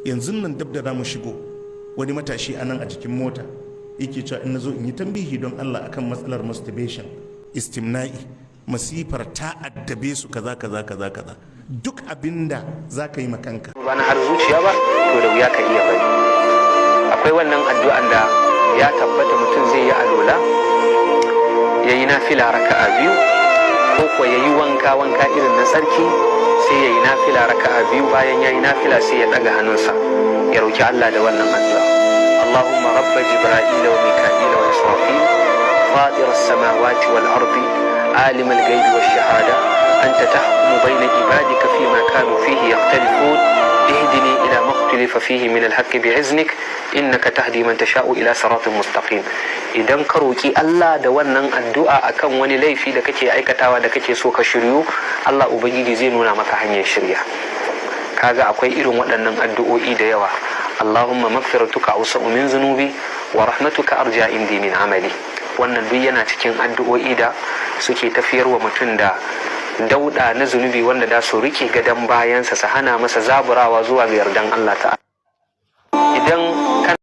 yanzu nan dab da za mu shigo wani matashi a nan a jikin mota yake cewa in na zo in yi tambihi don Allah akan matsalar masturbation, istimna'i, masifar ta addabe su kaza kaza kaza kaza. Duk abinda za ka yi makanka ba na har zuciya ba to da wuya ka iya bari. Akwai wannan addu'an da ya tabbata mutum zai yi alola ya yi nafila raka'a biyu, ko kuwa ya yi wanka irin na tsarki sai ya yi nafila raka'a biyu, bayan ya yi nafila sai ya ɗaga hannunsa ya roki Allah da wannan addu'a. Allahumma rabba jibra'ila wa mika'ila wa israfil fatir as-samawati wal ardi alim al-ghaibi wash shahada anta tahkumu bayna ibadika fima kanu fihi yakhtalifun ihdini ila ma ikhtalafa fihi min al-haqqi bi'iznik innaka tahdi man tasha'u ila siratin mustaqim. Idan ka roki Allah da wannan addu'a akan wani laifi da kake aikatawa da kake so ka shiryu, Allah ubangiji zai nuna maka hanyar shirya. Kaga akwai irin waɗannan addu'o'i da yawa. Allahumma maghfiratuka awsa'u min zunubi wa rahmatuka arja indi min amali. Wannan duk yana cikin addu'o'i da suke tafiyarwa mutum da dauda na zunubi wanda da su rike gadan bayansa su hana masa zaburawa zuwa ga yardan Allah ta'ala. Idan